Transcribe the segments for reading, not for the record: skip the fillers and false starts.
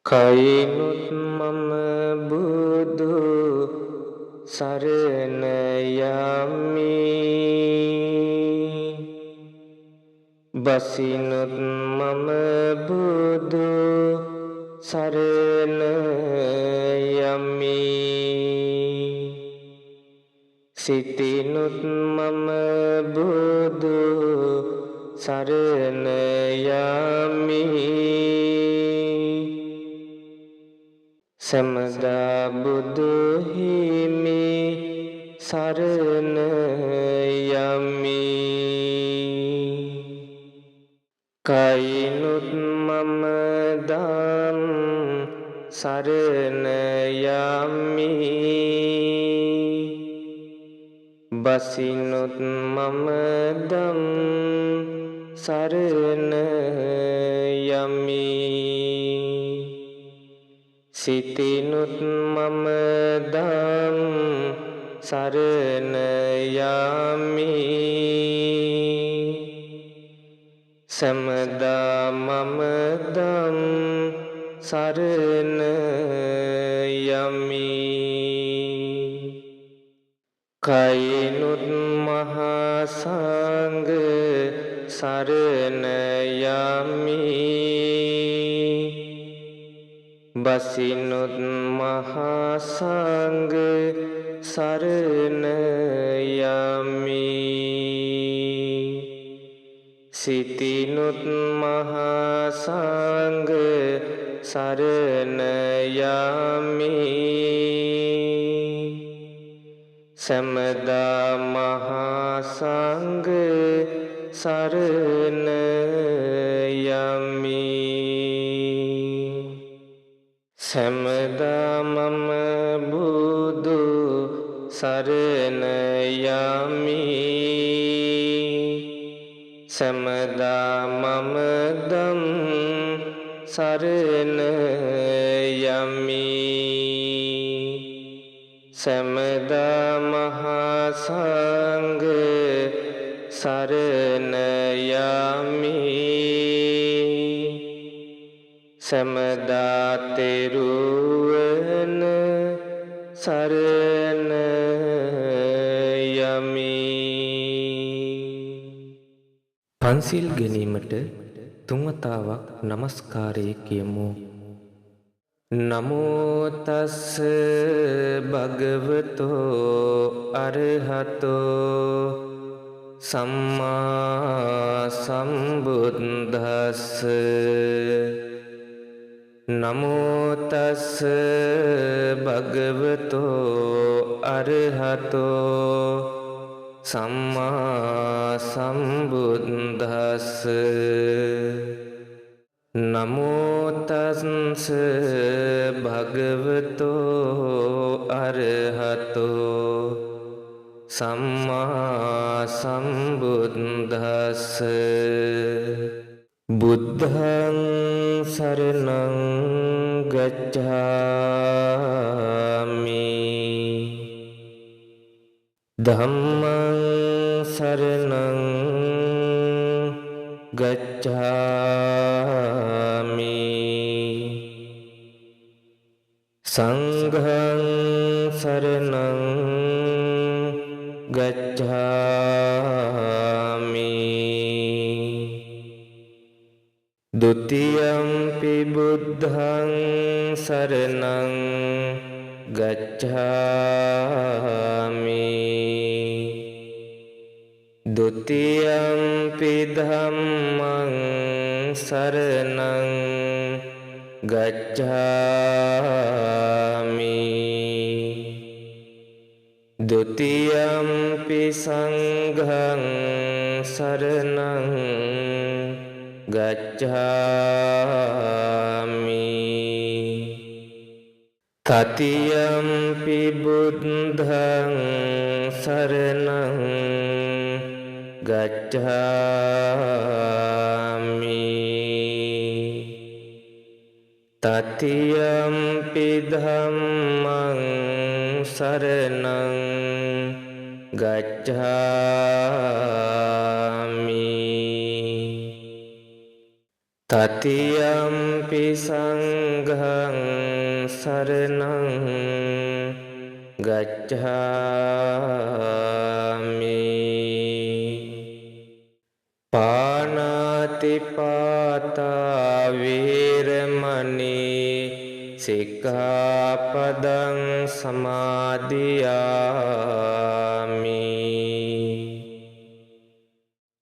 කයිනුත් මම බුදු සරණ යමි. බසිනුත් මම බුදු සරණ යමි. සිතිනුත් මම බුදු සරණ යමි. සමදා බුදු හිමි සරණ යමි. කයිනුත් මම දම් සරණ යමි. බසිනුත් මම දම් සරණ යමි. සිතිනුත් මම දම් සරණ යමි. සමදා මම දම් සරණ යමි. කයිනුත් මහා සංඝ සරණ යමි. බසිනුත් මහා සංඝ සරණ යමි. සිතිනුත් මහා සංඝ සරණ යමි. සමදා මහා සංඝ සරණ යමි. සමදා මම බුදු සරණ යමි. සමදා මම දම් සරණ යමි. සමදා මහා සංඝ සරණ යමි. සමදා තෙරුවන් සරණ යමි. පන්සිල් ගැනීමට තුන්වතාවක් නමස්කාරය කියමු. නමෝ තස්ස භගවතෝ අරහතෝ සම්මා සම්බුද්දස්ස. නමෝ තස්ස භගවතෝ අරහතෝ සම්මා සම්බුද්දස්ස. නමෝ තස්ස භගවතෝ අරහතෝ සම්මා සම්බුද්දස්ස. බුද්ධං සරණං ගච්ඡාමි. ධම්මං සරණං ගච්ඡාමි. සංඝං සරණං ගච්ඡාමි. ဒုတိယံ පි බුද්ධං සරණං ගච්ඡාමි. ဒုတိယံ පි ධම්මං සරණං ගච්ඡාමි. ဒုတိယံ පි සංඝං සරණං ගච්ඡාමි. තතියම්පි බුද්ධං සරණං ගච්ඡාමි. තතියම්පි ධම්මං සරණං ගච්ඡාමි. තතියම්පි සංඝං සරණං ගච්ඡාමි පාණාතිපාතා වේරමණී සික්ඛාපදං සමාදියාමි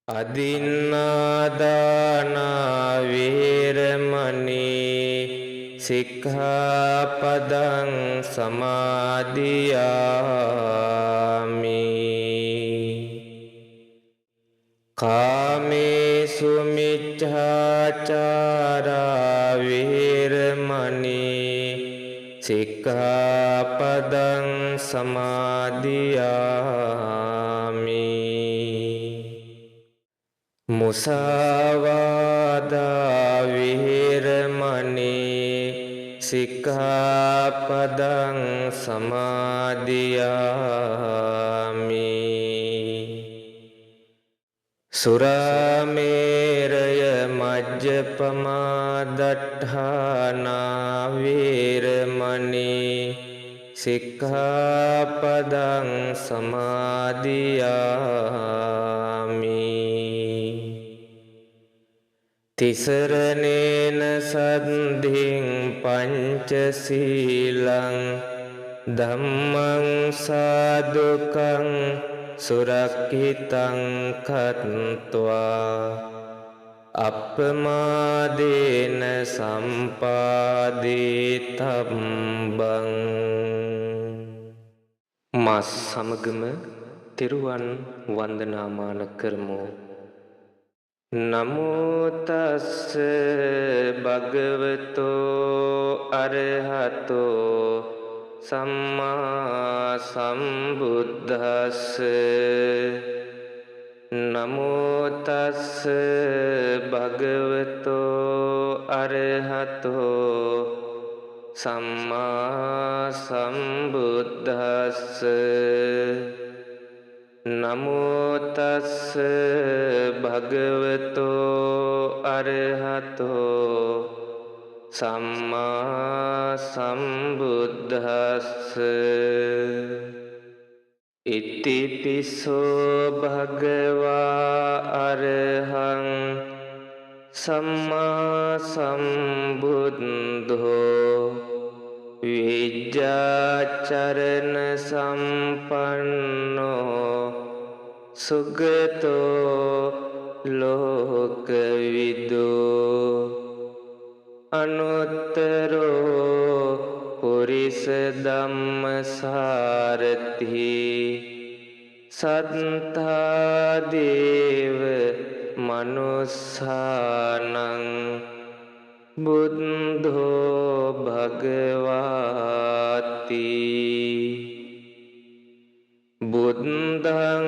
අදින්නාදානා වේරමණී සික්ඛාපදං සමාදියාමි කාමේසු මිච්ඡාචාරා වේරමණී සික්ඛාපදං සමාදියාමි මුසාවාදා වේරමණී සික්ඛාපදං සමාදියාමි සුරාමේරය මජ්ජපමා දට්ඨානා වේරමණී සික්ඛාපදං සමාදියාමි තිසරණේන සද්ධින් පංචශීලං ධම්මං සාදුකං සුරක්ඛිතං කତ୍වා අප්පමාදේන සම්පාදිතබ්බං මස් සමගම තෙරුවන් වන්දනාමාන කරමු. නමෝ තස්ස භගවතෝ අරහතෝ සම්මා සම්බුද්දස්ස නමෝ තස්ස භගවතෝ අරහතෝ සම්මා සම්බුද්දස්ස නමෝ තස්ස භගවතෝ අරහතෝ සම්මා සම්බුද්දස්ස ඉතිපිසෝ භගවා අරහං සම්මා සම්බුද්ධෝ විජ්ජාචරණ සම්පන්නෝ සුගතෝ ලෝකවිදෝ අනුත්තරෝ පුරිස ධම්මසාරති සත්තා දේව මනුස්සානං බුද්ධෝ භගවාති බුද්ධං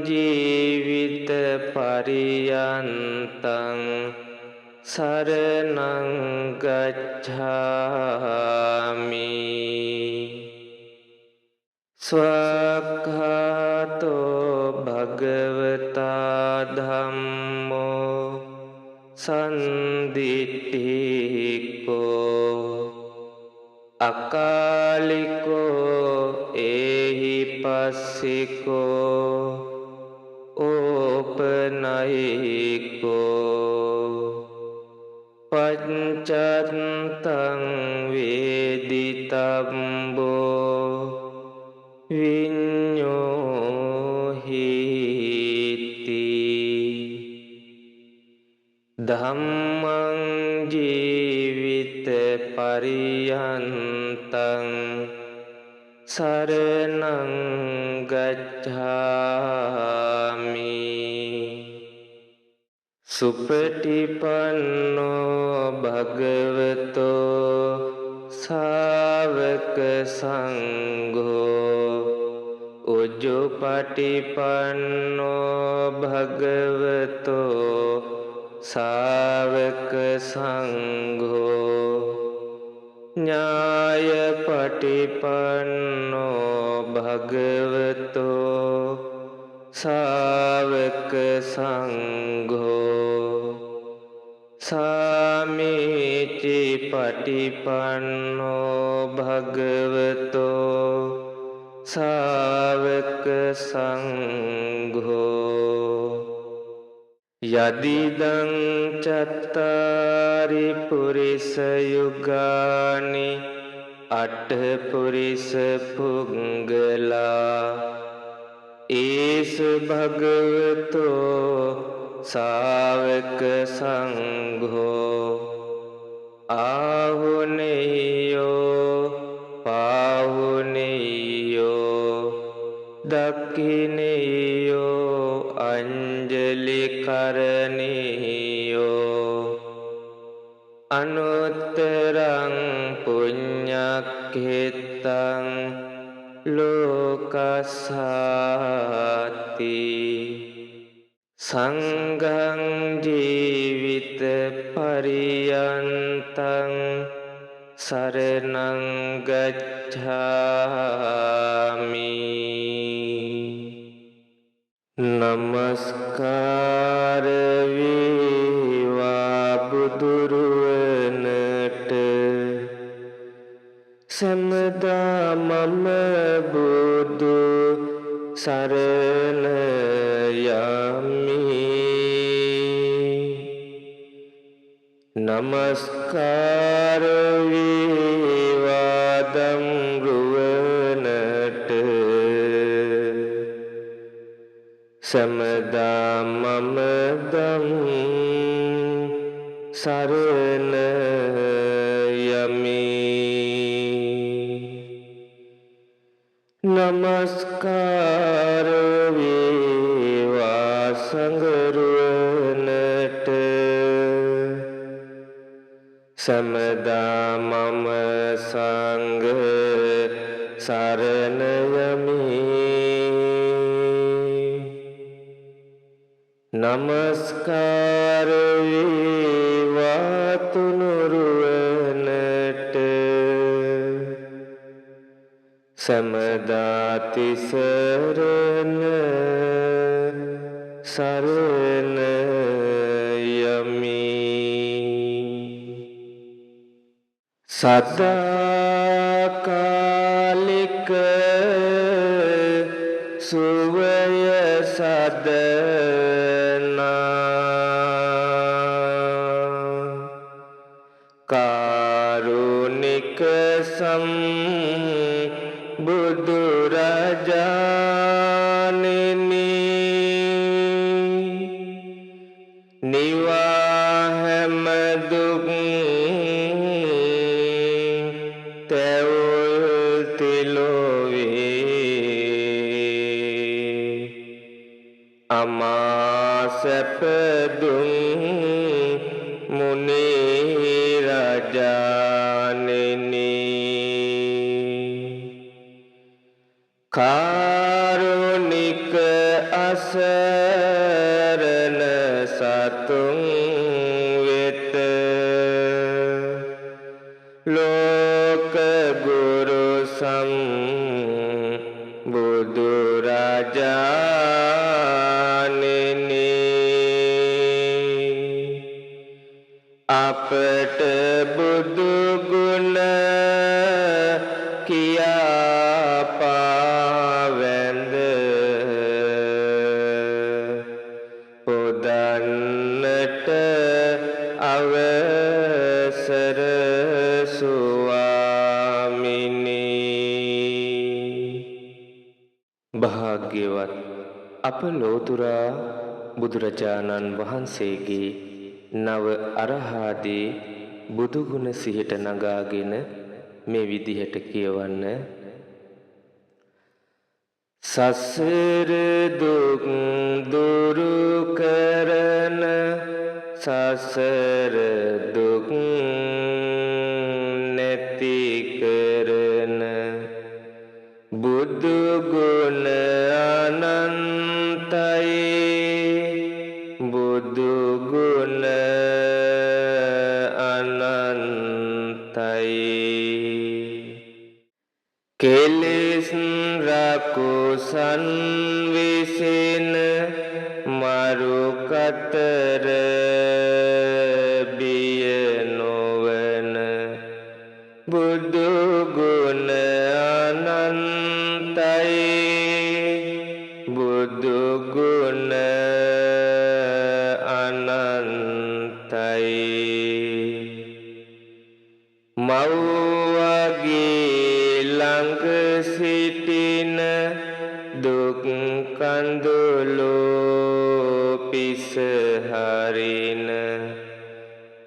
ජීවිත පරියන්තං සරණං ගච්ඡාමි ස්වක්ඛාතෝ භගවතා ධම්මෝ සන්දිට්ඨිකෝ අකාලිකෝ ඒහි පස්සිකෝ ඕපනයිකෝ පංචත්තං වේදිතම්බෝ විඤ්ඤෝහිති ධම්මං ජීවිත පරියන්තං සරණං ගච්ඡාමි සුපටිපන්නෝ භගවතෝ ශාවක සංඝෝ උජුපටිපන්නෝ භගවතෝ ශාවක සංඝෝ ඥායපටිපන්නෝ භගවතෝ ශාවක සංඝෝ පටිපන්නෝ භගවතෝ සාවක සංඝෝ යදිදං චත්තාරි පුරිස යුගානි අට්ඨපුරිස පුංගලා ඒස භගවතෝ සාවක සංඝෝ ආහුනේයෝ පාහුනේයෝ දක්ඛිනේයෝ අංජලි කරණීයෝ අනුත්තරං පුඤ්ඤක්ඛෙත්තං ලෝකස්සාති සංඝං ජීවිත පරියන්තං සරණං ගච්ඡාමි නමස්කාර වේවා බුදුරුවනට සම්දා මම බුදු සරණ යමි නමස්කාර වේවා දම්රුවනට සම්දා මම දම් සරණ යමි නමස්කාර වේවා සංඝරුවනට සම්දා මම සංඝ සරණ යමි නමස්කාර වේවා තුනුරුවනට සම්දා තිසරණ සරණ යමි සදාකාලික සුවය සදනා කාරුණික බුදුරජාණෙනි නිවා හැම දුක් තැවුල් තිලොවේ අමා සැප දුන් මුනි රජාණෙනි කාරුණික අසරණ සතුන් වෙත ලෝක ගුරු බුදු රජාණෙනි අපට බුදු ගුණ කියා පාවැඳ පොදන්නට අවසර ස්වාමිනී භාග්‍යවත් අප ලෝතුරා බුදුරජාණන් වහන්සේගේ නව අරහාදී බුදුගුණ සිහිට නගාගෙන මේ විදිහට කියවන්න සසර දුක් දුරු කරන සසර දුක් නැති කරන බුදු ගුණ අනන්තයි බුදු ගුණ අනන්තයි කෙලෙස් රකුසන් විසින මරු කතර බිය නොවන බුදු ගුණ අනන්තයි බුදු ගුණ අනන්තයි මව්වගේ ළඟ සිටින දුක් කඳුළු පිස හරින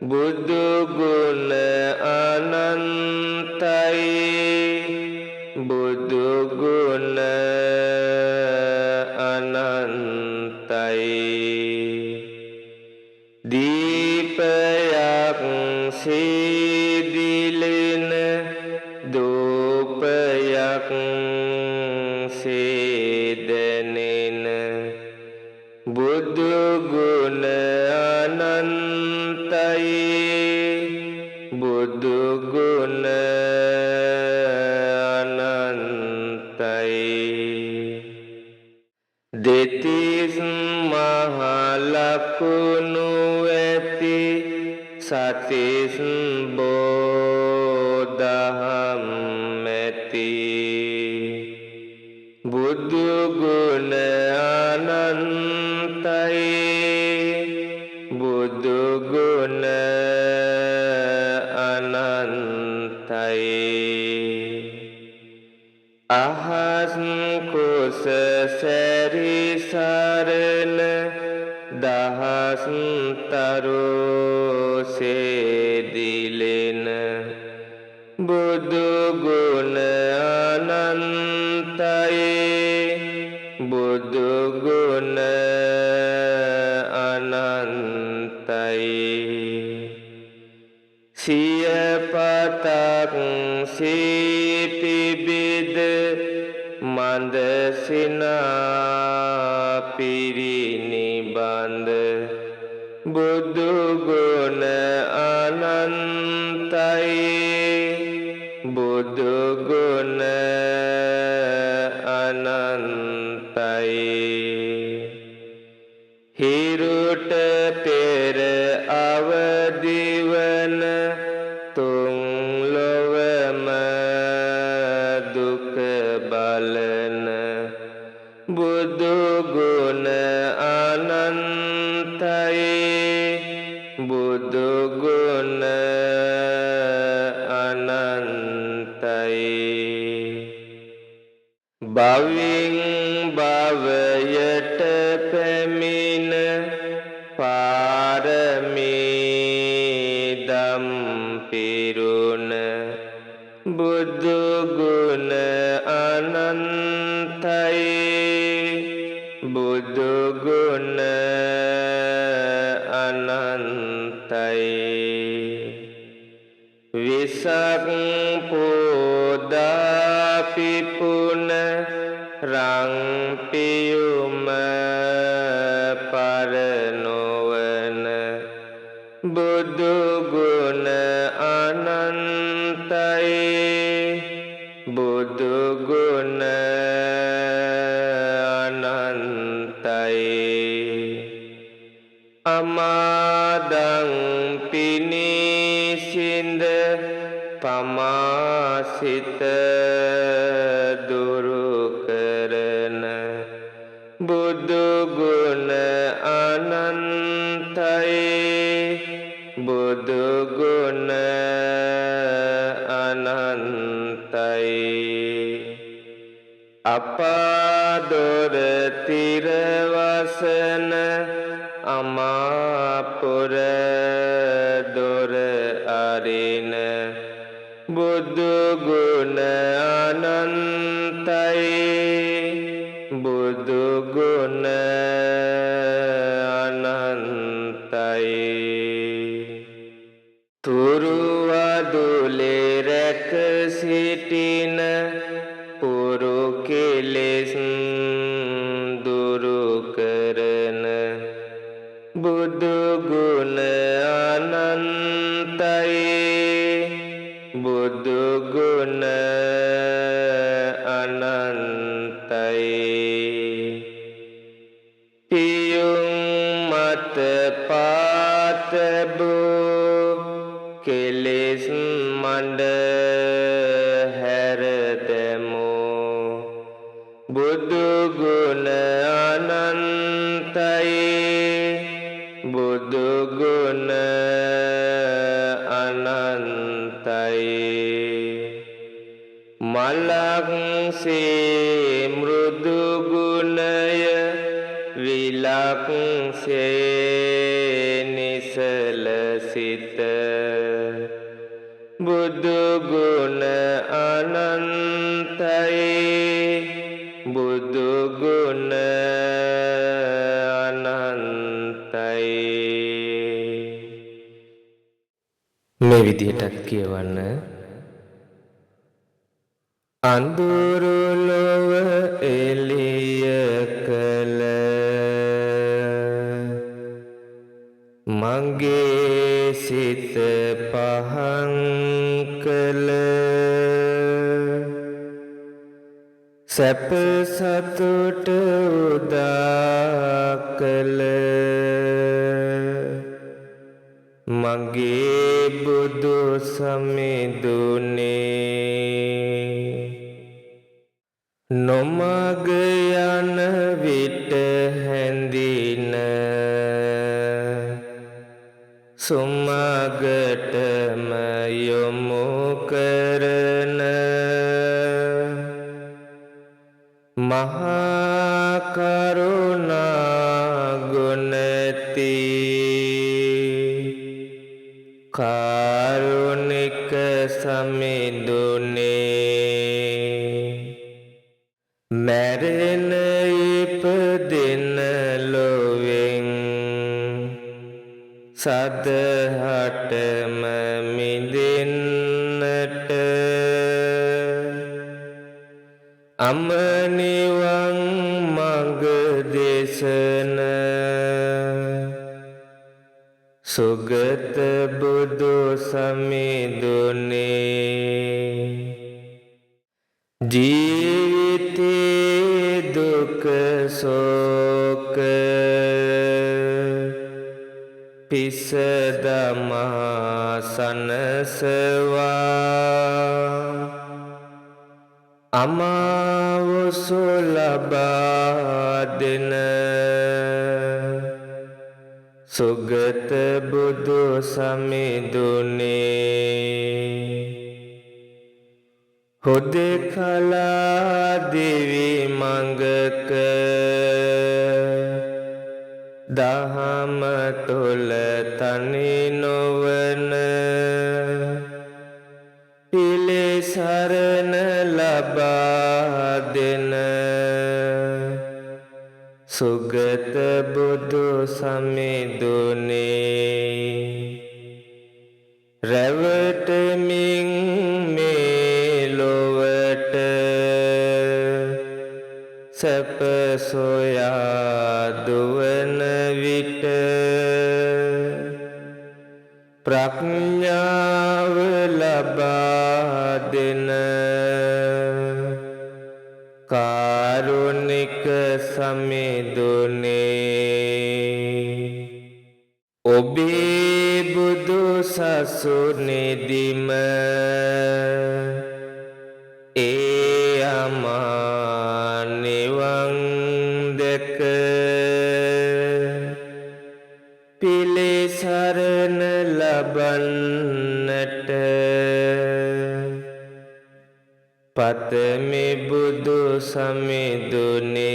බුදු ගුණ අනන්තයි බුදු ගුණ අනන්තයි දීපයක් සීදිලෙන දූපයක් සීදනෙන බුදු ගුණ අනන්තයි බුදු ගුණ අනන්තයි දෙතිස් මහලකුණු ඇති සතිස් බෝදහම් ඇති බුදු ගුණ අනන්තයි බුදු ගුණ අනන්තයි අහස් කුස සැරිසරන දහස් තරු සේදිලෙන බුදු ගුණ අනන්තයි බුදු ගුණ අනන්තයි සියපතක් සිටිබිද මන්ද සිනා පිරිනිබඳ බුදු ගුණ අනන්තයි බුදු ගුණ අනන්තයි හිරුට පෙර අවදිවන තුන් ලොවම දුක බලන බුදු ගුණ අනන්තයි බුදු ගුණ අනන්තයි භවෙන් භවයට පැමිණ පාරමී දම් පිරුණ බුදු ගුණ අනන්තයි බුදු ගුණ අනන්තයි විසක් පෝදා පිපුන රං පියුම පරනොවන බුදු ගුණ අනන්තයි බුදු ගුණ අනන්තයි අමාදං පිනිසින්ද පමාසිත දුරු කරන බුදු ගුණ අනන්තයි බුදු ගුණ අනන්තයි අපාදොර තිරවසන අමාපුර දොර අරින බුදු ගුණ අනන්තයි බුදු ගුණ අනන්තයි තුරුවදුලේ රැක සිටින පුරු කෙලෙස් දුරු කරන බුදු ගුණ අනන්තයි බුදු ගුණ අනන්තයි පියුම් මත පාතබු කෙලෙස් මණ්ඩ මලක් සේ මෘදු ගුණය විලක් සේ නිසල සිත බුදු ගුණ අනන්තයි බුදු ගුණ අනන්තයි. මේ විදිහටත් කියවන්න. අඳුරු ලොව එළිය කළ මගේ සිත පහන් කළ සැප සතුට උදා කළ මගේ බුදු සමිඳුනේ නොමග යන විට හැඳින සුමගටම යොමු කරන මහා කරුණා ගුණති කාරුණික සමිඳුනේ මැරෙන ඉපදෙන ලොවෙන් සදහටම මිදෙන්නට අමනිවන් මඟ දේශන සුගත බුදු සමිඳුනේ ජීවිතේ දුක සෝක පිස දමා සනසවා අමාවසු ලබා දෙන සුගත බුදු සමිඳුනේ හුදෙකලා දිවි මඟක දහම තුල තනි නොවන පිළිසරණ ලබා දෙන සුගත බුදු සමිඳුනේ රැවටමින් මේ ලොවට සැප සොයා දුවන විට ප්‍රඥාව ලබා දෙන කාරුණික සමිඳුනේ ඔබේ බුදු සසුනේදිම ඒ අමා නිවන් දැක පිළිසරණ ලබන්නට පතමි බුදු සමිඳුනේ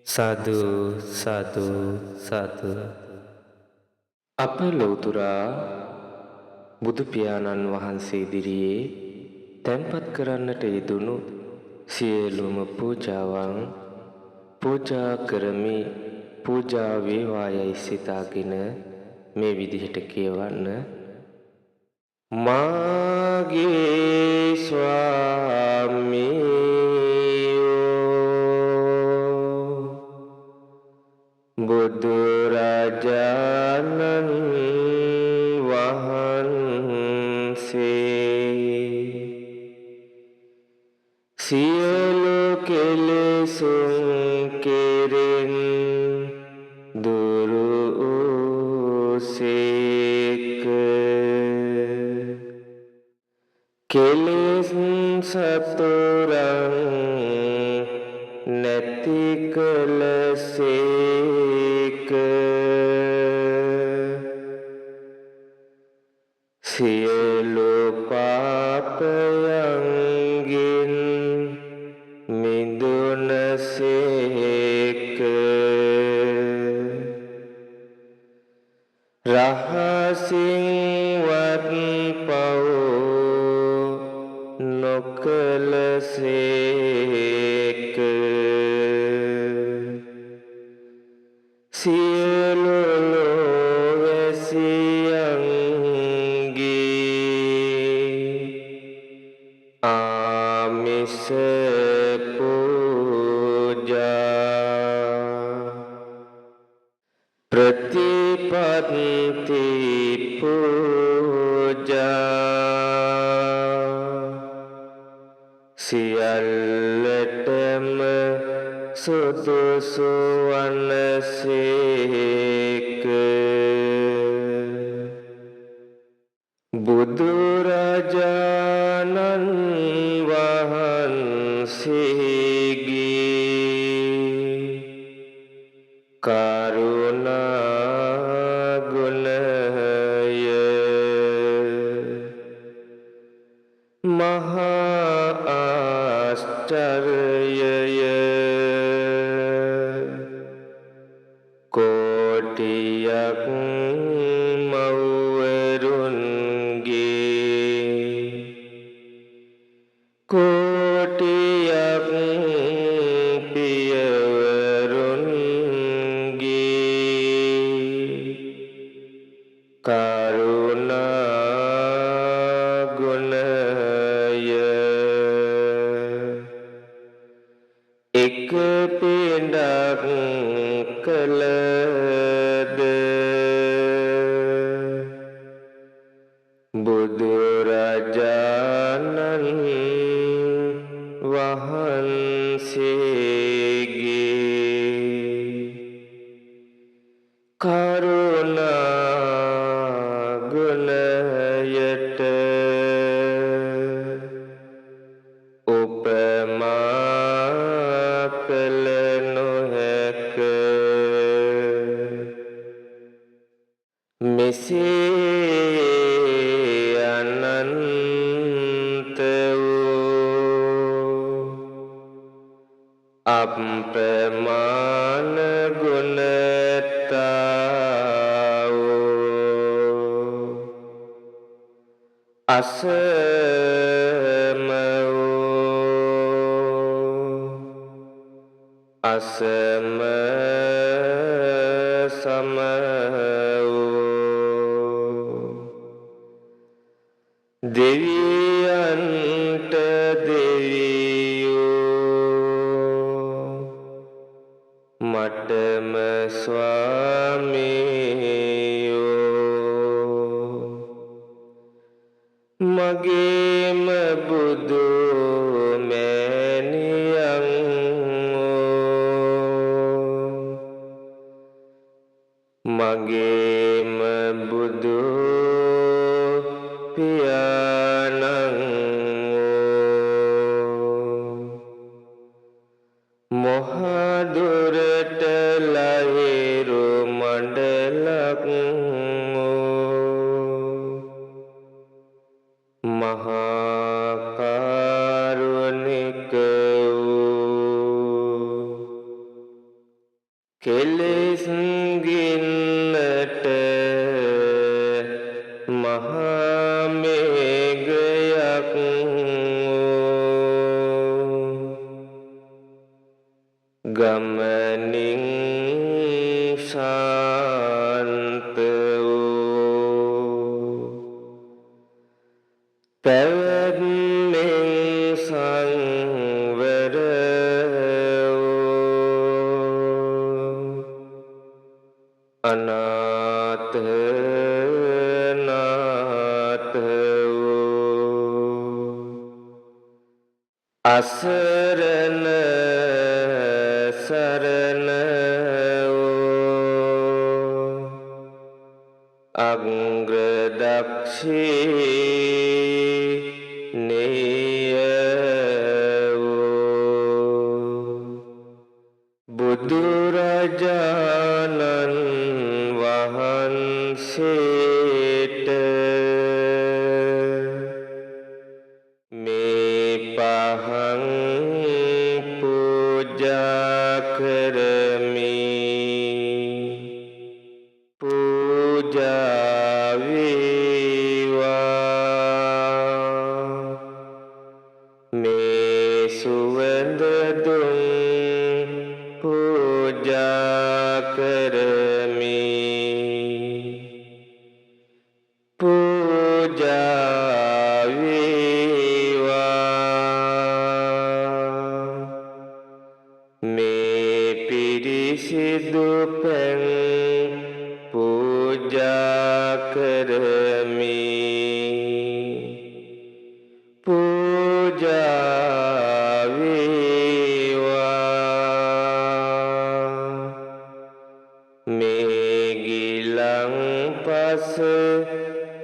සාදු සාදු සාදු. අප ලෞතුරා බුදු පියාණන් වහන්සේ ඉදිරියේ තැන්පත් කරන්නට යෙදුණු සියලුම පූජාවන් පූජා කරමි. පූජා වේවායයි සිතාගෙන මේ විදිහට කියවන්න. මාගේ ස්වාමීයෝ බුදුරජාණන් වහන්සේ සියලු කෙලෙසුන් කෙරෙන් දුරු සේක කෙලෙස් සතරං නැති කලසේක සියලු පාපයන්ගෙන් මිදුනසේක. රහසින්වත් පව් නොකලසේක. සියලු ලෝවැසියන්ගේ ආමිස පූජා ප්‍රතිපත්ති පූජා සියල්ලටම සුදුසු වනසේක. බුදුරජාණන් වහන්සේගේ කරුණා ගුණය මහා ආශ්චර්යය කෝටියක් මව්වරුන්ගේ කෝටියක් පියවරුන්ගේ කරුණා ගුණය එක පිඬක් කළද බුදුරජාණන් වහන්සේගේ කරුණා ගුණයට උපමා කළ නොහැක. මෙසේ අනන්ත වූ අප්‍රමාණ ගුණතා වූ අසම වූ අසම සම දෙවියන්ට දෙවියෝ මටම ස්වාමියෝ මගේම බුදු මෑණියන් මගේම බුදු පියාණන් මොහදුරට ලහිරු මණ්ඩලක් මහා කරුණික වූ කෙලෙස් ගින්නට මහා මේඝයක් ගමනින් ශාන්ත වූ පැවැත්මෙන් සංවර වූ අනාථ අසරණ සරණ වූ අග්‍රදක්ෂිණේය වූ බුදුරජාණන් වහන්සේට වහං පූජා කරමි. පූජා වේවා. මේ සුවඳ දුම් පූජා කරමි. පූජා වේවා. මේ පිරිසිදු පැන් පූජා කරමි. පූජා වේවා. මේ ගිලන්පස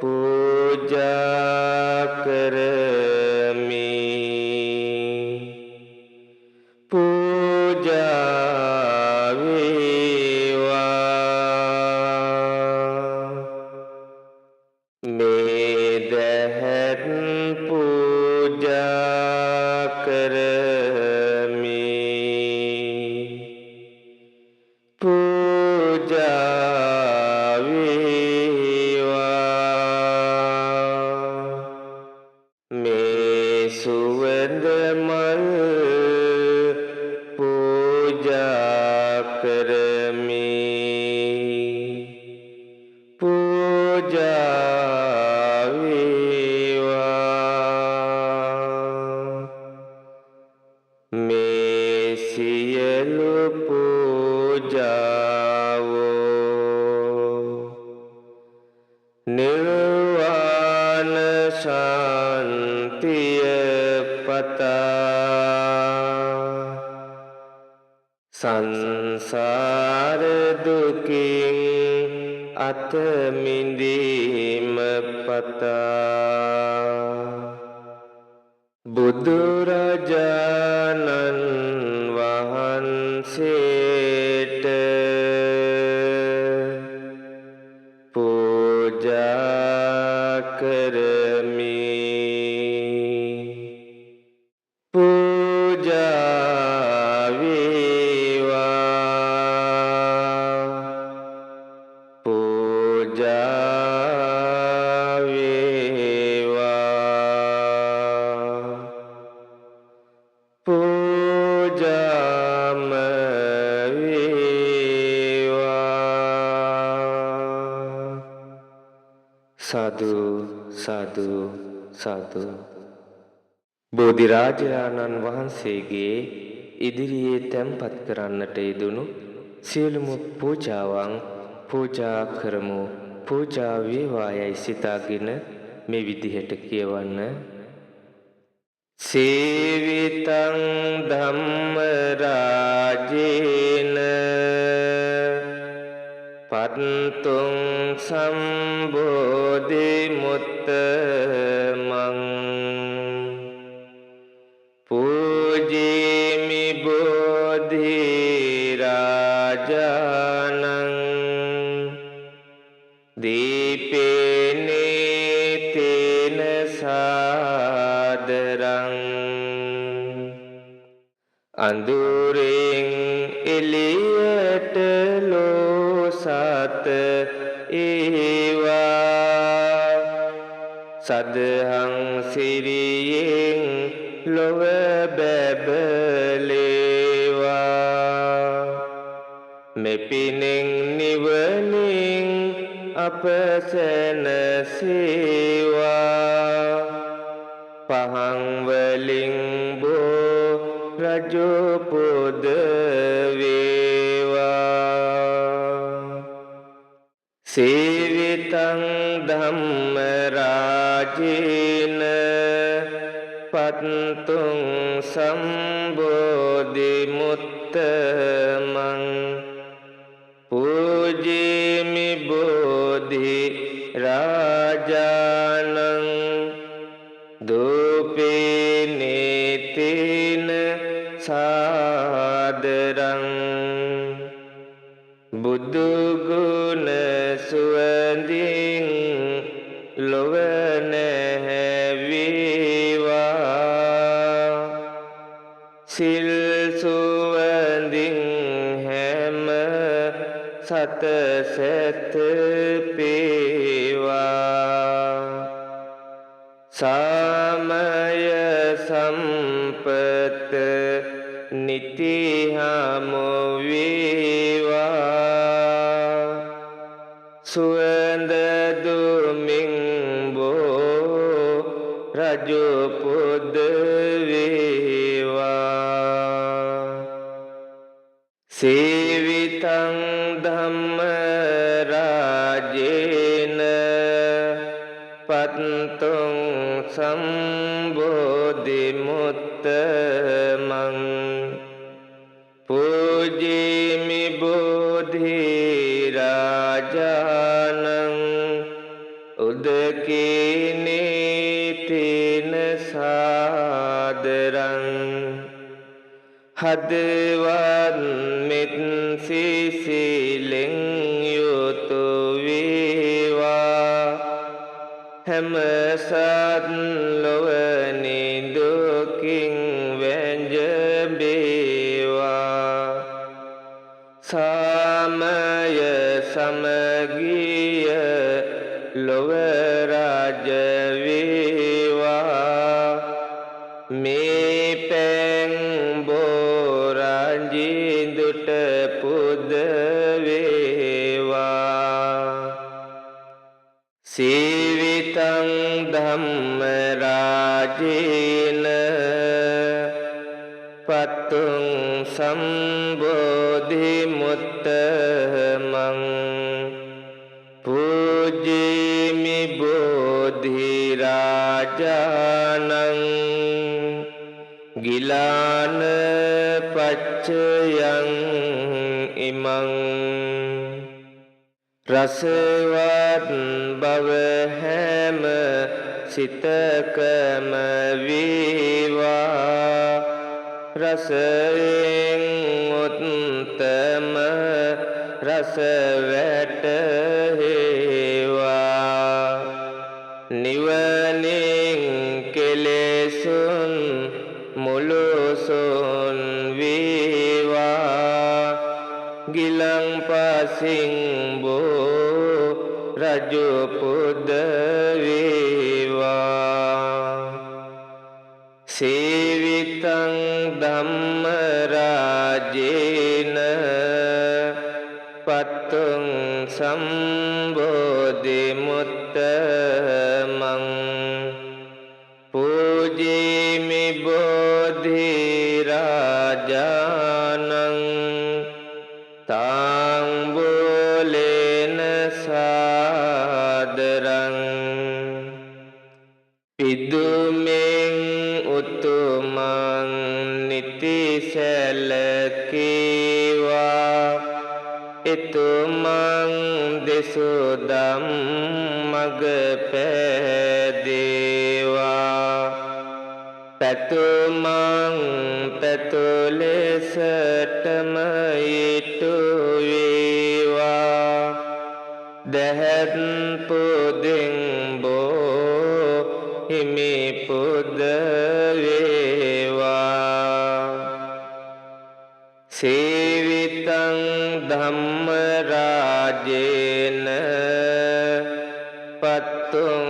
පූජා කරමි. පූජා වේවා. මේ දැහැත් පූජා කරමි. පූජා වේවා. මේ සුවඳ මල් පූජා කරමි. පූජා වේවා. මේ සියලු පූජාවෝ නිර්වාණ ශාන්තිය පතා සංසාර දුකින් අත මිදීම පතා බුදුරජාණන් වහන්සේට පූජා කරමි. පූජා වේවා. පූජා වේවා. පූජාම වේවා. සාදු සාදු සාදු. බෝධිරාජාණන් වහන්සේගේ ඉදිරියේ තැන්පත් කරන්නට යෙදුණු සියලුම පූජාවන් පූජා කරමු. පූජා වේවායයි සිතාගෙන මේ විදිහට කියවන්න. සේවිතං ධම්ම රාජේන පත්තුං සම්බෝධි මුත්තමං පූජේමි බෝධි රාජානං දීපේනේ තේන සාදරං අඳුරෙන් එළියට ලෝසත ඒවා සදහං සිරියෙන් ලොව බැබලේවා මෙපිනෙන් නිවනින් අප සැනසේවා පහන් වලින් බෝ රජු පුද වේවා සේවිතං ධම්ම රාජේන පත්තුං සම්බෝධි මුත්තමං පූජේමි බෝධි රාජානං දූපේ නේතේන සාදරං බුදු ගුණ සුවඳින් ලොව නැහැවේවා සිල් සුවඳින් හැම සත සැත පේවා සාමය සම්පත නිති හමු වේවා සුවඳ දුමින් බෝ රජු පුද වේවා සේවිතං ධම්ම රාජේන පත්තුං සම්බෝධි මුත්තමං පූජේමි බෝධි රාජානං උදකීනීතින සාදරං හදවත් මෙත් සිසිලෙන් යුතු වේවා හැම සත් ලොව නිදුකින් වැළඳේවා සාමය සමගිය ලොව රාජ වේවා මේ පැන් බෝරජිඳුට පුද වේවා සීවිතං ධම්ම රාජේන පත්තුං සම්බෝධි මුත්තමං පූජේමි බෝධි රාජානං ගිලාන පච්චයං ඉමං රසවත් බව හැම සිතකම වේවා රසයෙන් උත්තම රස වැටහෙවා නිවනින් කෙලෙසුන් මුලුසුන් වේවා ගිලන් පසින් බෝ රජු පුද වේවා සේවිතං ධම්ම රාජේන පත්තුං සම්බෝධි මුත්තමං පූජේමි බෝධි රාජානං තාම්බූලේන සාදරං පිදුමෙන් උතුමන් නිති සැලකේවා එතුමන් දෙසුදම් මග පෑදේවා පැතුමන් පැතුලෙසටම ඉටු වේවා දැහැත් පුදින් බෝ හිමි පුද වේවා සේවිතං ධම්ම රාජේන පත්තුං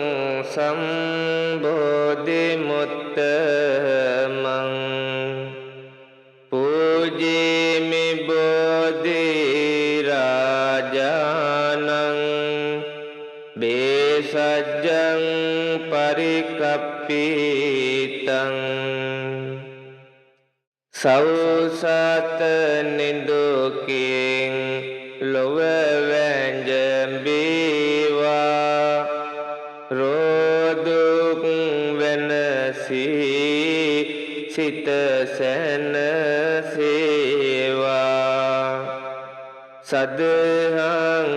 සම්බෝධි මුත්තමං පූජේමි බෝධි රාජානං බේසජ්ජං පරිකප්පීතං සෞසත නිදුකින් ලොව වැළඳේවා රෝදුක් වෙනසී සිත සැනසේවා සදහං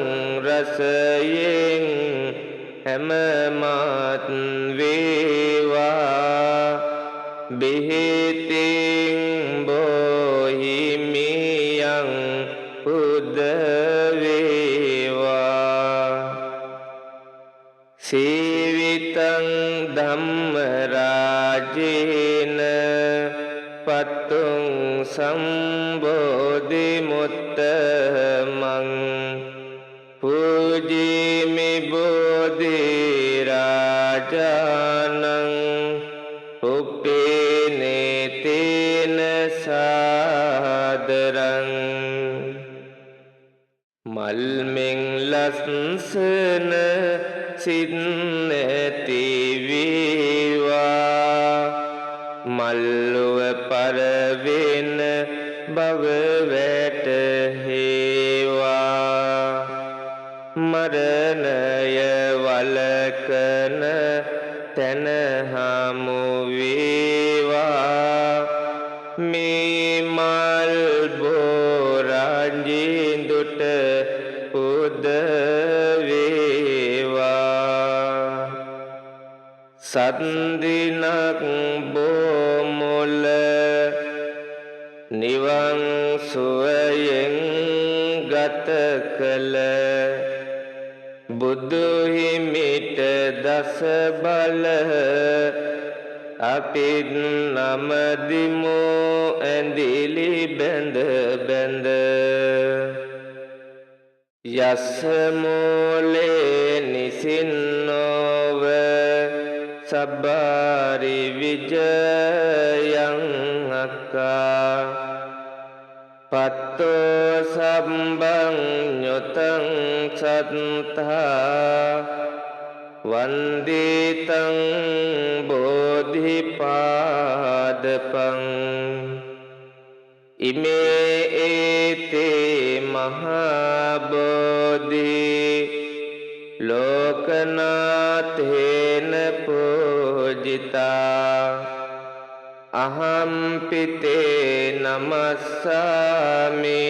රසයෙන් හැමමත් වේවා බෙහෙතින් බොහිමියන් පුද වේවා සේවිතං ධම්ම රාජේන පවතුං සම්බෝධි මුත්තමං පූජීමි බෝධි රාජානං උපේනේතේන සාදරං මල්මෙන් ලස්සන සින්නති වේවා මල්ලුව පරවෙන බව වැටහේවා මරණය වලකන තැන හමු වේවා මේ මල් බෝරංජින්දුට උද වේවා සත්දිනක් බොමුල නිවන් සුවයෙන් ගත කළ බුදු හිමිට දස බල අපිත් නමදිමු ඇඳිලි බැඳ බැඳ යස මූලේ නිසින්නෝව සබ්බාරි විජයං අක්කා පත්තෝ සම්බං ඤොතං සත්තා වන්දිතං බෝධිපාදපං ඉමේ ඒතේ මහා බෝධි ලෝකනාථේන පූජිතා අහම්පිතේ නමස්සාමි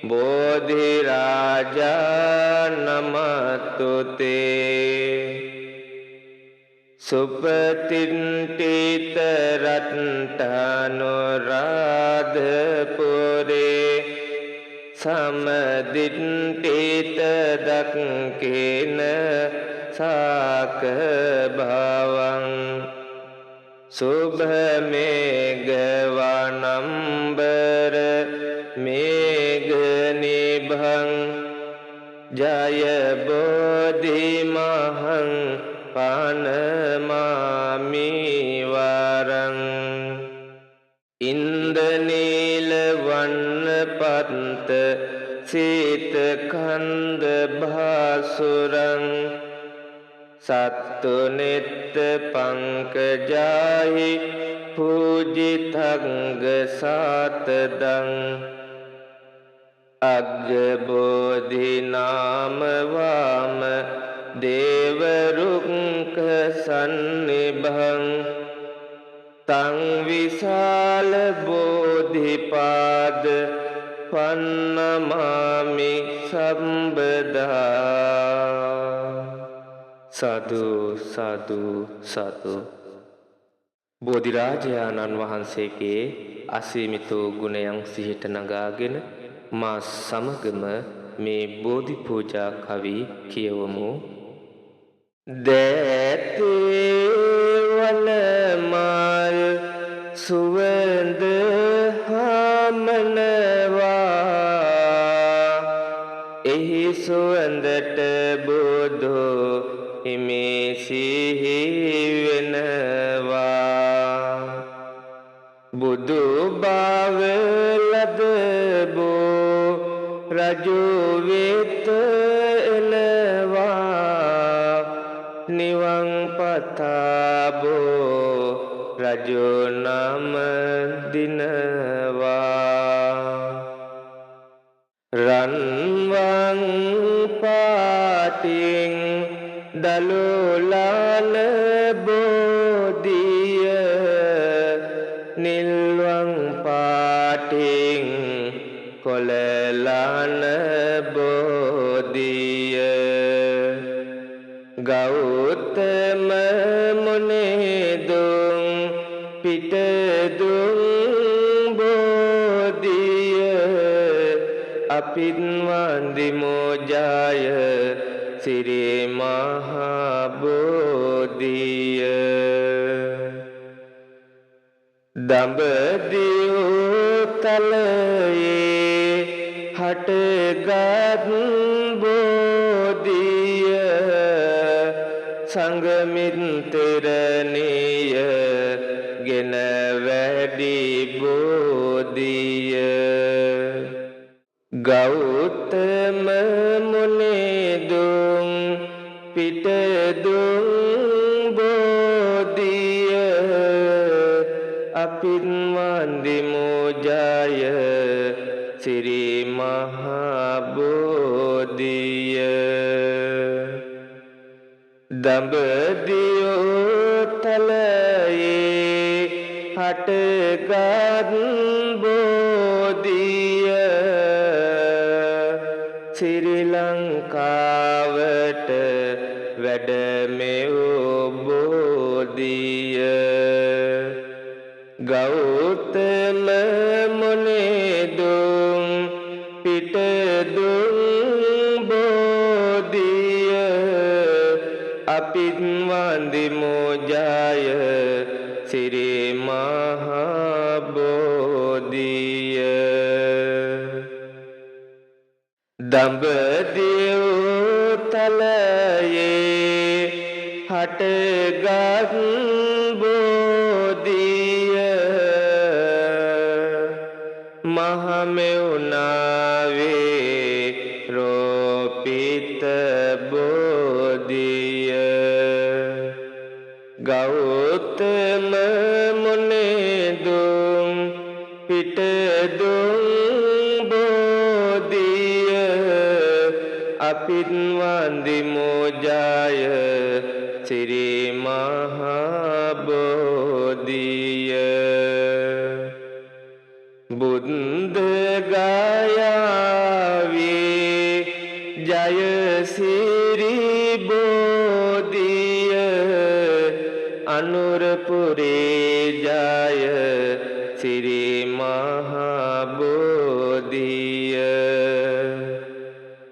බෝධි රාජා නමතුතේ සුපතින්ටිත රත්තානුරාධපුරේ සමදින්ටිත දක්කේන සාක භවං සුභ මේඝ වනම්බර මේඝ නිභං ජය බෝධි මහං පනමාමි වරං ඉන්දනීල වන්න පත්ත සීත කන්ද භාසුරං සත්තු නෙත්ත පංකජාහි පූජිතංග සාතදං අග්ගබෝධි නාම වාම දේවරුක්ඛ සන්නිභං තං විශාල බෝධිපාද පන්නමාමි සම්බදා සාදු සාදු සාදු බෝධිරාජයාණන් වහන්සේගේ අසීමිත ගුණයන් සිහිට නගාගෙන මා සමගම මේ බෝධි පූජා කවි කියවමු. දැතේ වනමල් සුවඳ හමනවා එහි සුවඳට බුදු හිමි සිහි වෙනවා බුදු බව ලද බෝ රජු වෙත එනවා නිවන් පතා බෝ රජු නම දිනවා රන්වන් පාටින් දලුලාන බෝධිය නිල්වන් පාටින් කොළලාන බෝධිය ගෞතම මුනිදුන් පිටදුන් බෝධිය අපිත් වන්දිමු ජය සිරි මහා බෝධිය දඹදිව තලයේ හටගත් බෝධිය සංගමිත්‍රණීය ගෙන වැඩි බෝධිය ගෞතම මුනිදුන් පිටදුන් බෝධිය අපින් වන්දිමු ජය සිරි මහා බෝධිය දඹදිව තලයේ හටගත් බෝධිය ශ්‍රී ලංකාවට වැඩමෙව් බෝධිය ගෞතම මුනිදුන් පිටදුන් බෝධිය අපිත් වන්දිමු ජය සිරි මහා බෝධිය දඹදිව තලයේ හටගත් බෝධිය මහමෙවුනාවේ රෝපිත බෝධිය ගෞතම මුනිදුන් පිටදුන් බෝධිය අපිත් වන්දිමු ජය සිරි මහා බෝධිය බුද්ධ ගයාවේ ජය සිරි බෝධිය අනුරපුරේ ජය සිරි මහා බෝධිය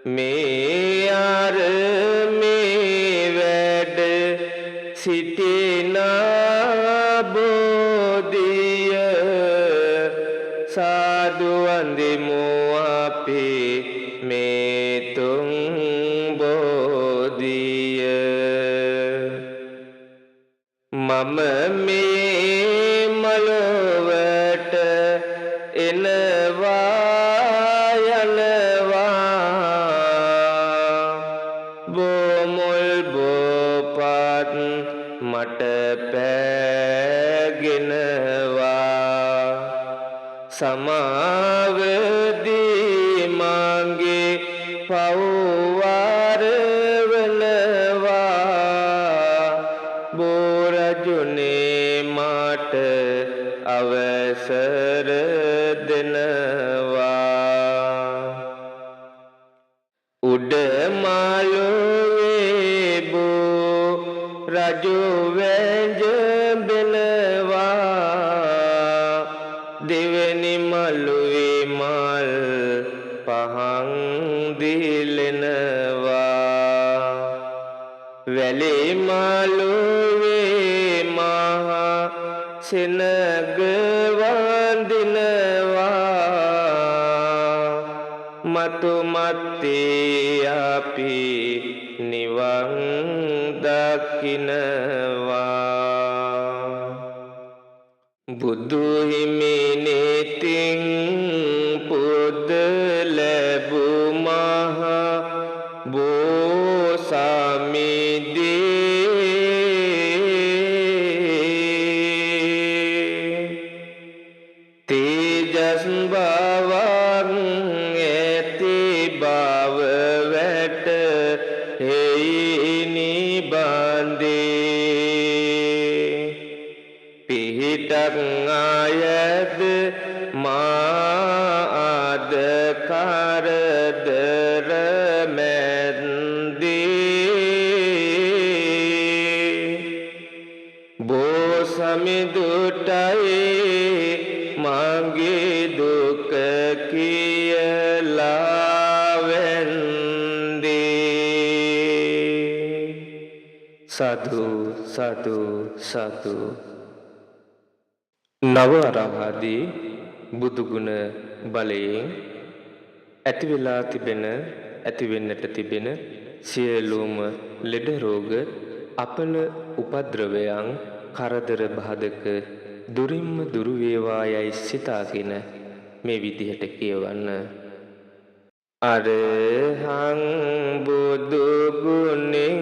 මේ අරමේ වැඩ සිටිනා බෝධිය සාදු වන්දිමු අපි මේ තුන් බෝධිය මම මේ මලොවට එනවා යනවා බොමුල් බොපත් මට පෑගෙනවා සමාවදී මගේ පව්වාර වනවා බෝරජුනේ මට අවසර දෙනවා උඩමාළුවේ බෝ රජු වැජඹෙනවා දෙවැනි මළුවේ මල් පහන් දිලෙනවා වැලි මළුවේ මහා සෙනග වඳිනවා මතු මත්තේ අපි නිවන් දකිනවා බුදු හිමිනෙතින් පුද ලැබු මහා බෝසමිදී තේජස් බවක් ඇති බව වැට හේනි බන්දේ පිහිටක් ආයද මාද කරදර මැද්දේ බෝසමිදුටයි මගේ දුක කියලා වෙන්දේ සතු සතු සතු නව අරහදී බුදුගුණ බලයෙන් ඇති වෙලා තිබෙන ඇති වෙන්නට තිබෙන සියලුම ලෙඩ රෝග අපල උපද්‍රවයන් කරදර බාධක දුරින්ම දුරු වේවා යයි සිතාගෙන මේ විදිහට කියවන්න. අරහං බුදු ගුණෙන්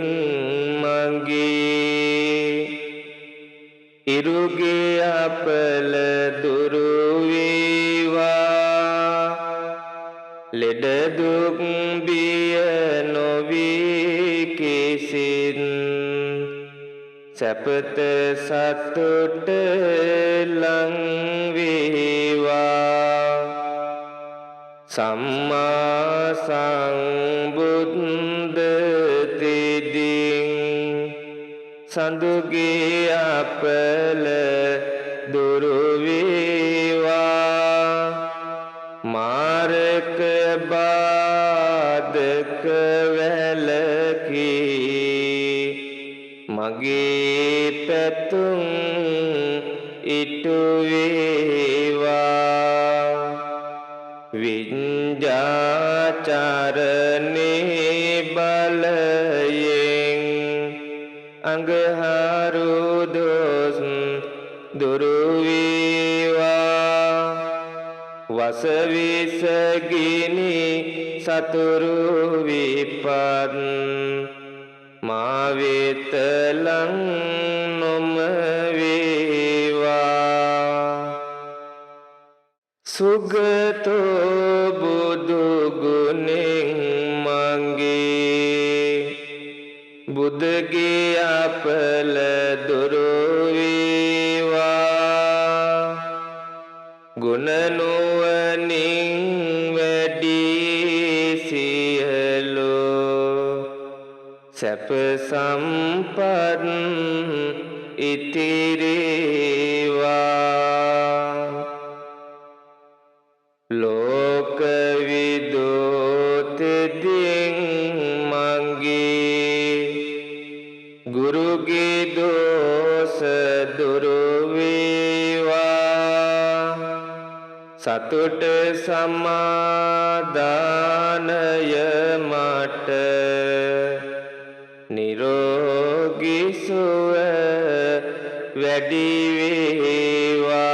මගේ ඉරුගේ අපල දුරු වේවා ලෙඩ දුක් බිය නොවී කිසිත් සැපත සතුට ලං වේවා සම්මා සම්බුද්ධ තෙදින් සඳුගේ අපල දුරු වේවා මාරක බාධක වැළකී මගේ පැතුම් ඉටු වේවා විඤ්ඤාචරණේ බලයෙන් අඟහරු දොස් දුරු වේවා වසවිස ගිනි සතුරු විපත් මා වෙත ලං නොම වේවා සුගතෝ බුදු ගුණෙන් මගේ බුදුගේ අපල දුරු වේවා ගුණ නුවණින් වැඩි සියලු සැප සම්පත් ඉතිරේවා ලෝක විදෝතෙදින් මගේ ගුරුගේ දෝෂ දුරු වේවා සතුට සමාදානය මට නිරෝගී සුව වැඩි වේවා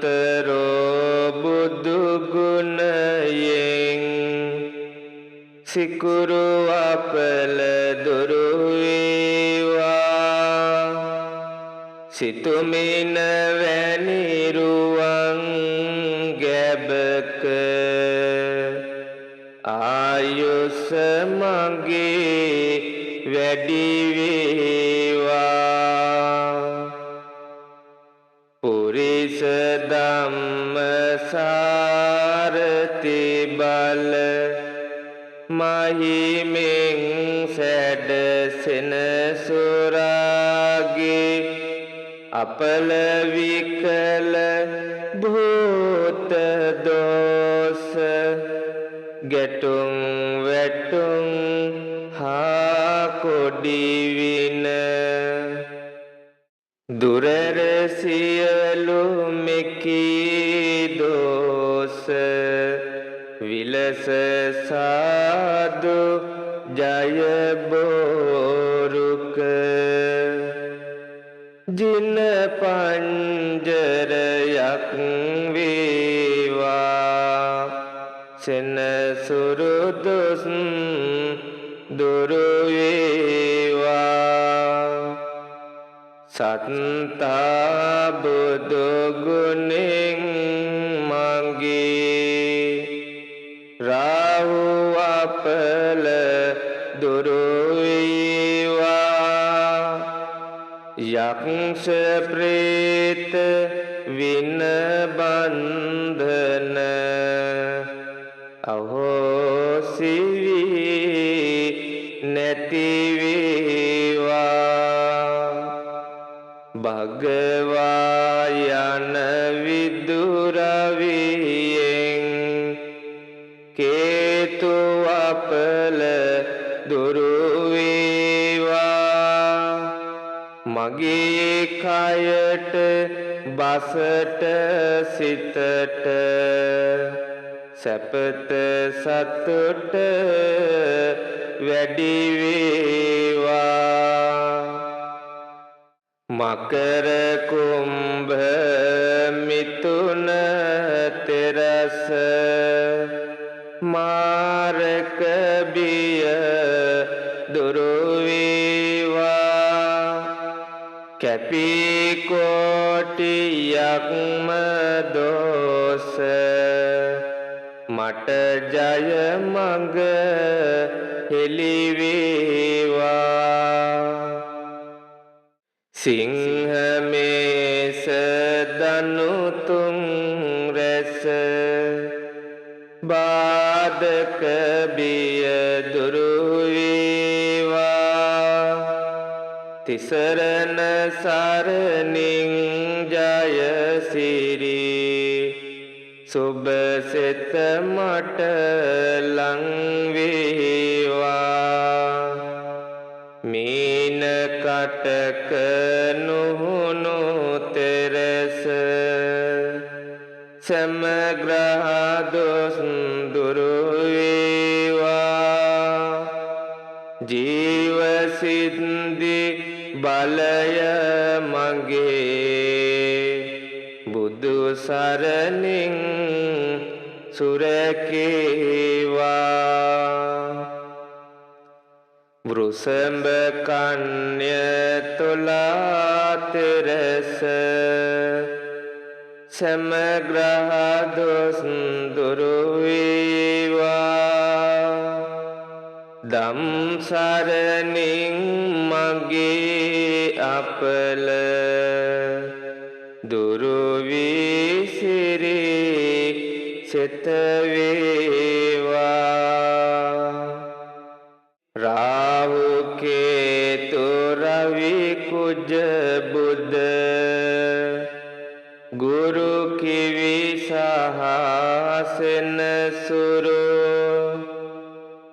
අනුත්තරෝ බුදු ගුණයෙන් සිකුරු අපල දුරු වේවා සිතුමින වැනි රුවන් ගැබක ආයුෂ මගේ වැඩි වේවා පුරිස ධම්ම සාරති බල මහිමෙන් සැඩ සෙනසුරාගේ අපල විකල භූත දෝෂ ගැටුම් වැටුම් හා කොඩි වින දුරර සියලු මෙකී දෝෂ විලස සාදු ජය බෝරුක ජින පංජරයක් වේවා සෙනසුරු දොස් දුරු වේවා සත්තා බුදු ගුණෙන් මගේ රාහු අපල දුරු වේවා යක්ෂ ප්‍රේත වින බන්ධන අහෝසි වී නැති වේවා භගවා යන විදුරවියෙන් කේතු අපල දුරු වේවා මගේ කයට බසට සිතට සැපත සතුට වැඩි වේවා මකර කුම්භ මිථුන තෙරස මාරක බිය දුරු වේවා කැපී කෝටියක්ම දෝෂ මට ජය මඟ හෙළි වේවා සිංහ මේස දනු තුන් රැස බාධක බිය දුරු වේවා තිසරණ සරණින් ජය සිරි සුබ සිත මට ලං වේවා මීන කටක නුහුණු තෙරස සමග්‍රහ දොස් දුරු වේවා ජීව සිද්ධි බලය මගේ බුදු සරණින් සුරකේවා වෘසඹ කන්‍ය තුලා තෙරස සමග්‍රහ දොස් දුරු වේවා දම් සරණින් මගේ අපල දුරු වී සිරි සිත වේවා රාහු කේතු රවි කුජ බුද ගුරු කිවි සහසෙන සුරු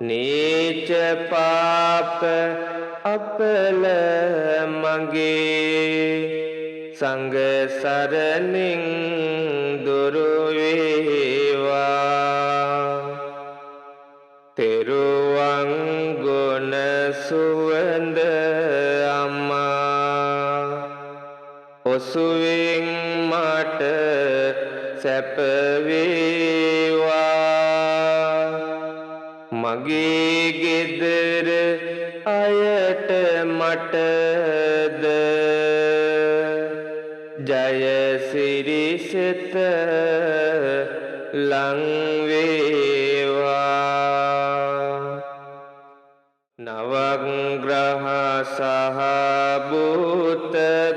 නීච පාප අපල මගේ සංඝ සරණින් දුරු වේවා තෙරුවන් ගුණ සුවඳ අම්මා ඔසුවෙන් මට සැප වේවා මගේ ගෙදර අයට මටද ජය සිරි සිත ලං වේවා නවග්‍රහ සහ භූත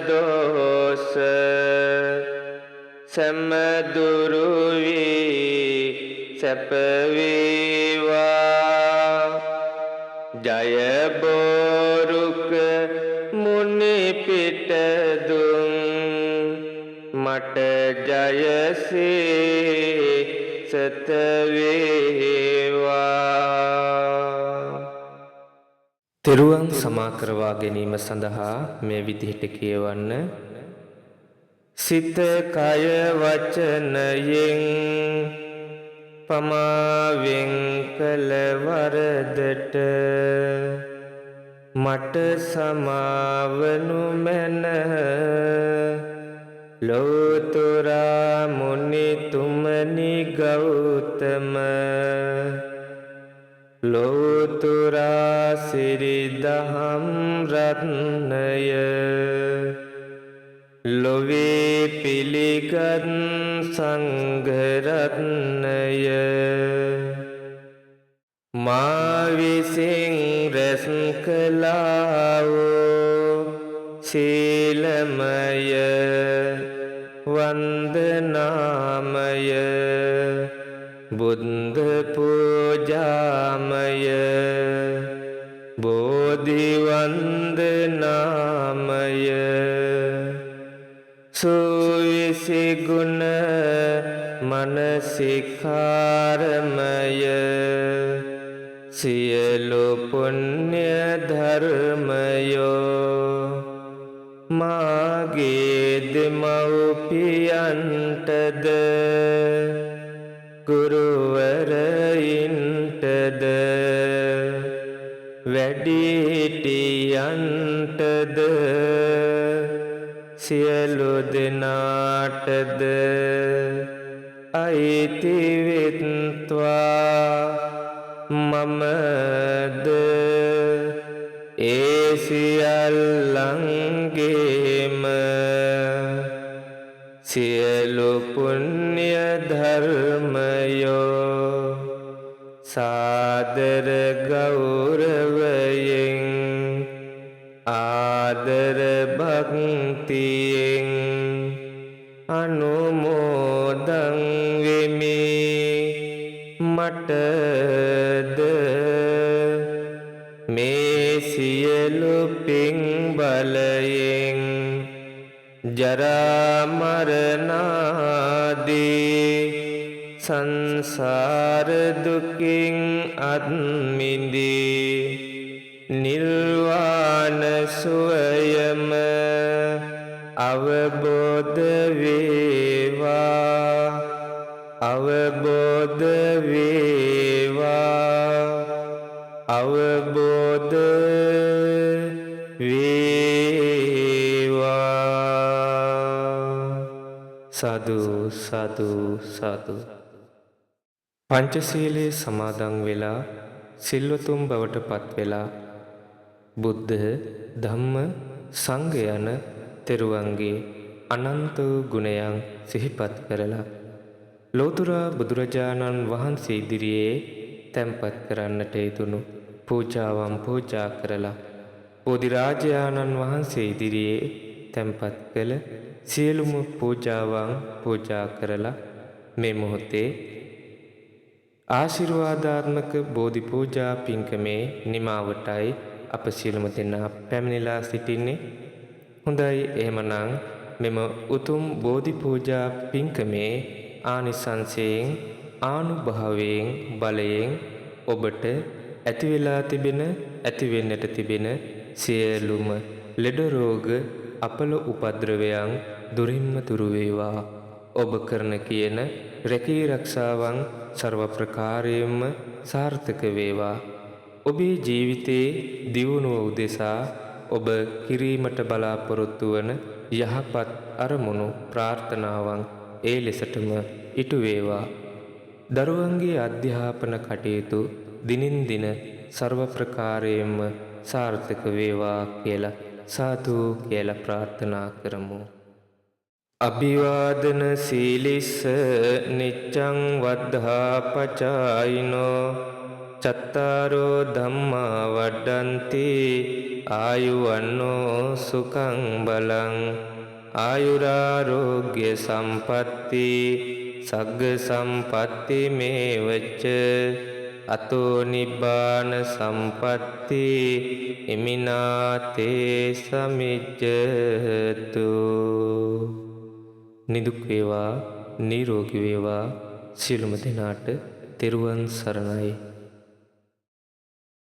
දෝෂ සමදුරු වී සැප වේවා ජය බෝරුක මුනි පිට දුන් මට ජයසේ සත වේවා තෙරුවන් සමා කරවා ගැනීම සඳහා මේ විදිහට කියවන්න සිත කය වචනයෙන් පමාවෙන් කළ වරදට මට සමාවනු මැන ලෝතුරා මුනි තුමනි ගෞතම ලෝතුරා සිරි දහම් රත්නය ලොවේ පිළිගත් සංඝ රත්නය මා විසින් රැස් කළා වූ සීලමය වන්දනාමය බුද්ධ පූජාමය බෝධි වන්දනාමය සුවිසි ගුණ මනසිකාරමය සියලු පුණ්‍ය ධර්මයෝ මාගේ දෙමව්පියන්ටද ගුරුවරයින්ටද වැඩිහිටියන්ටද සියලු දෙනාටද අයිති වෙත්වා. මමද ඒ සියල්ලන්ගේම සියලු පුණ්‍ය ධර්මයෝ සාදර ගෞරවයෙන් ආදර භක්තියෙන් අනුමෝදන් වෙමි. මටද මේ සියලු පින් බලයෙන් ජරා මරණ ආදී සංසාර දුකින් අත් මිදී නිර්වාණ සුවයම අවබෝධ වේවා. අවබෝධ වේවා. අවබෝධ වේවා. සාදු සාදු සාදු. පංචශීලයේ සමාදන් වෙලා සිල්වතුන් බවට පත් වෙලා බුද්ධ ධම්ම සංඝ යන තෙරුවන්ගේ අනන්ත ගුණයන් සිහිපත් කරලා ලෝතර බුදුරජාණන් වහන්සේ ඉදිරියේ තැන්පත් කරන්නට යෙදුණු පූජාවන් පූජා කරලා බෝධිරාජාණන් වහන්සේ ඉදිරියේ තැන්පත් කළ සියලුම පූජාවන් පූජා කරලා මේ මොහොතේ ආශිර්වාදාත්මක බෝධි පූජා පින්කමේ නිමාවටයි අප සියලුම දෙනා පැමිණලා සිටින්නේ. හොඳයි, එහෙමනම් මෙම උතුම් බෝධි පූජා පින්කමේ ආනිසංසයෙන් ආනුභාවයෙන් බලයෙන් ඔබට ඇති වෙලා තිබෙන ඇති වෙන්නට තිබෙන සියලුම ලෙඩ රෝග අපල උපද්‍රවයන් දුරින්ම දුරු වේවා. ඔබ කරන කියන රැකී රක්ෂාවන් ਸਰව ප්‍රකාරයෙන්ම සාර්ථක වේවා. ඔබේ ජීවිතයේ දියුණුව උදෙසා ඔබ කිරීමට බලාපොරොත්තු වන යහපත් අරමුණු ප්‍රාර්ථනාවන් ඒ ලෙසටම ඉටු වේවා. දරුවන්ගේ අධ්‍යාපන කටයුතු දිනින් දින ਸਰව ප්‍රකාරයෙන්ම සාර්ථක වේවා කියලා සාදු කියලා ප්‍රාර්ථනා කරමු. අභිවාදන සීලිස්ස නිච්ඡං වද්ධා පචායිනෝ චත්තාරෝ ධම්මා වඩ්ඩන්ති ආයුවන්නෝ සුඛං බලං ආයුරාරෝග්‍ය සම්පatti සග්ග සම්පatti මේවච අතෝ නිබ්බාන සම්පatti ඉමිනාතේ සමිජ්ජතු. නිදුක් වේවා, නිරෝගී වේවා සියලුම දෙනාට. තෙරුවන් සරණයි.